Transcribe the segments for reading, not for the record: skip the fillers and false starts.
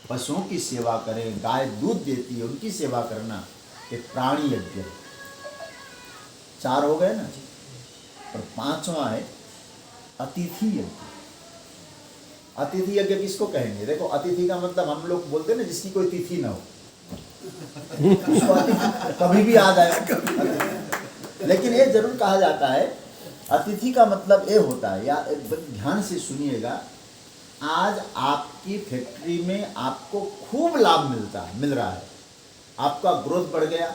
पशुओं की सेवा करें, गाय दूध देती है उनकी सेवा करना एक प्राणी यज्ञ। 4 हो गए ना, और 5वां है अतिथि यज्ञ। अतिथि यज्ञ किसको कहेंगे? देखो, अतिथि का मतलब हम लोग बोलते हैं ना, जिसकी कोई तिथि ना हो उसको अतिथि कभी भी याद आए। लेकिन ये जरूर कहा जाता है, अतिथि का मतलब ये होता है, या ध्यान से सुनिएगा, आज आपकी फैक्ट्री में आपको खूब लाभ मिल रहा है, आपका ग्रोथ बढ़ गया,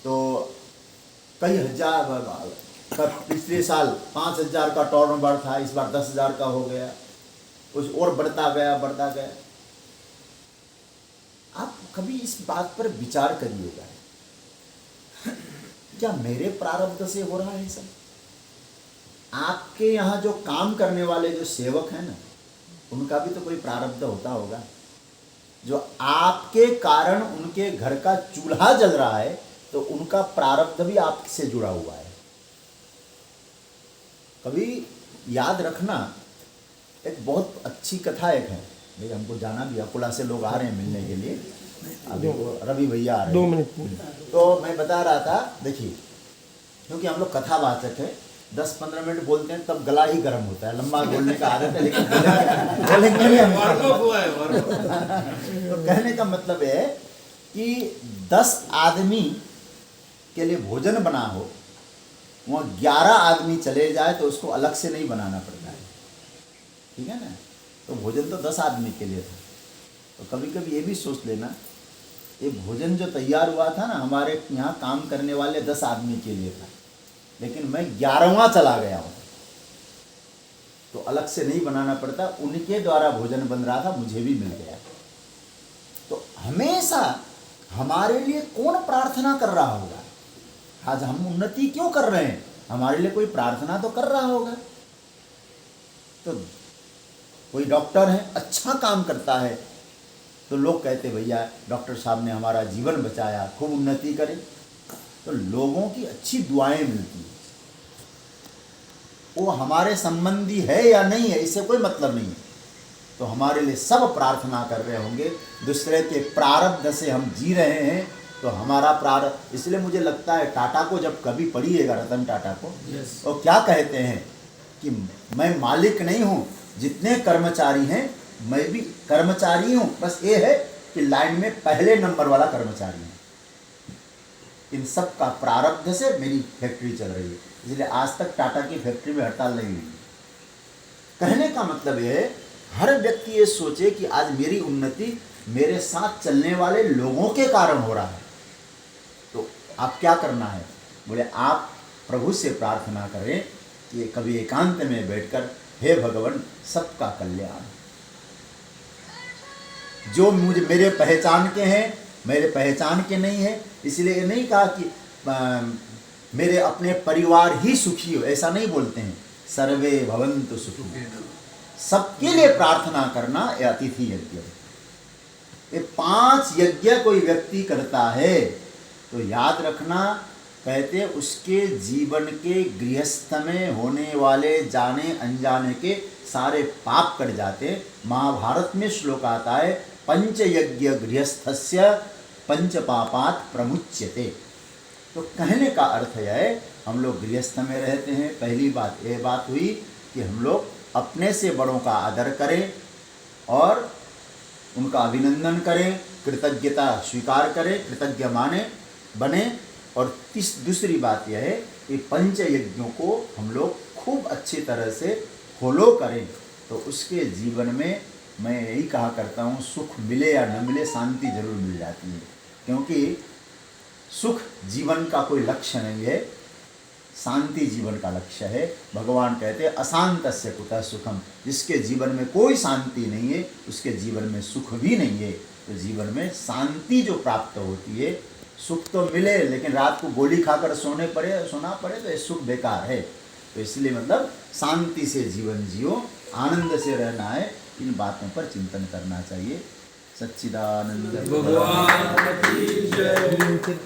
तो कई हजार, पिछले साल 5,000 का टर्नओवर था, इस बार 10,000 का हो गया, कुछ और बढ़ता गया। आप कभी इस बात पर विचार करिएगा, क्या मेरे प्रारब्ध से हो रहा है सब? आपके यहाँ जो काम करने वाले जो सेवक हैं ना, उनका भी तो कोई प्रारब्ध होता होगा। जो आपके कारण उनके घर का चूल्हा जल रहा है, तो उनका प्रारब्ध भी आपसे जुड़ा हुआ है। कभी याद रखना, एक बहुत अच्छी कथा एक है, भाई हमको जाना भी, अकोला से लोग आ रहे हैं मिलने के लिए, अभी वो रवि भैया आ रहे हैं। 2 मिनट। तो मैं बता रहा था, देखिए, क्योंकि हम लोग कथावाचक है, 10-15 मिनट बोलते हैं तब गला ही गर्म होता है, लंबा बोलने का आदत है, लेकिन बोलेंगे नहीं हम। तो कहने का मतलब है कि 10 आदमी के लिए भोजन बना हो, वहाँ 11 आदमी चले जाए तो उसको अलग से नहीं बनाना पड़ता है, ठीक है ना? तो भोजन तो 10 आदमी के लिए था। तो कभी कभी ये भी सोच लेना, ये भोजन जो तैयार हुआ था ना, हमारे यहाँ काम करने वाले 10 आदमी के लिए था, लेकिन मैं 11वां चला गया हूँ, तो अलग से नहीं बनाना पड़ता, उनके द्वारा भोजन बन रहा था, मुझे भी मिल गया। तो हमेशा हमारे लिए कौन प्रार्थना कर रहा होगा? आज हम उन्नति क्यों कर रहे हैं? हमारे लिए कोई प्रार्थना तो कर रहा होगा। तो कोई डॉक्टर है, अच्छा काम करता है, तो लोग कहते भैया डॉक्टर साहब ने हमारा जीवन बचाया, खूब उन्नति करे। तो लोगों की अच्छी दुआएं मिलती हैं। वो हमारे संबंधी है या नहीं है, इससे कोई मतलब नहीं है। तो हमारे लिए सब प्रार्थना कर रहे होंगे, दूसरे के प्रारब्ध से हम जी रहे हैं, तो हमारा प्रारब्ध। इसलिए मुझे लगता है टाटा को जब कभी पढ़िएगा, रतन टाटा को, तो क्या कहते हैं कि मैं मालिक नहीं हूँ, जितने कर्मचारी हैं मैं भी कर्मचारी हूँ, बस ये है कि लाइन में पहले नंबर वाला कर्मचारी है। इन सब का प्रारब्ध से मेरी फैक्ट्री चल रही है, इसलिए आज तक टाटा की फैक्ट्री में हड़ताल नहीं हुई। कहने का मतलब ये है, हर व्यक्ति ये सोचे कि आज मेरी उन्नति मेरे साथ चलने वाले लोगों के कारण हो रहा है। तो आप क्या करना है? बोले आप प्रभु से प्रार्थना करें कि कभी एकांत में बैठकर, हे भगवान सबका कल्याण, जो मुझे मेरे पहचान के हैं, मेरे पहचान के नहीं है, इसलिए ये नहीं कहा कि मेरे अपने परिवार ही सुखी हो, ऐसा नहीं बोलते हैं। सर्वे भवन्तु सुखिनः, सबके लिए प्रार्थना करना ये अतिथि यज्ञ। ये 5 यज्ञ कोई व्यक्ति करता है तो याद रखना, कहते उसके जीवन के गृहस्थ में होने वाले जाने अनजाने के सारे पाप कट जाते। महाभारत में श्लोक आता है, पंच यज्ञ गृहस्थस्य पंच पापात प्रमुच्यते। तो कहने का अर्थ है, हम लोग गृहस्थ में रहते हैं, पहली बात ये बात हुई कि हम लोग अपने से बड़ों का आदर करें और उनका अभिनंदन करें, कृतज्ञता स्वीकार करें, कृतज्ञ बने। और दूसरी बात यह है कि पंच यज्ञों को हम लोग खूब अच्छी तरह से फॉलो करें, तो उसके जीवन में मैं यही कहा करता हूँ, सुख मिले या न मिले, शांति जरूर मिल जाती है। क्योंकि सुख जीवन का कोई लक्ष्य नहीं है, शांति जीवन का लक्ष्य है। भगवान कहते हैं अशांतस्य कुतः सुखम, जिसके जीवन में कोई शांति नहीं है उसके जीवन में सुख भी नहीं है। तो जीवन में शांति जो प्राप्त होती है, सुख तो मिले लेकिन रात को गोली खाकर सोना पड़े तो ये सुख बेकार है। तो इसलिए मतलब शांति से जीवन जियो, आनंद से रहना है, इन बातों पर चिंतन करना चाहिए। सच्चिदानंद भगवान की जय।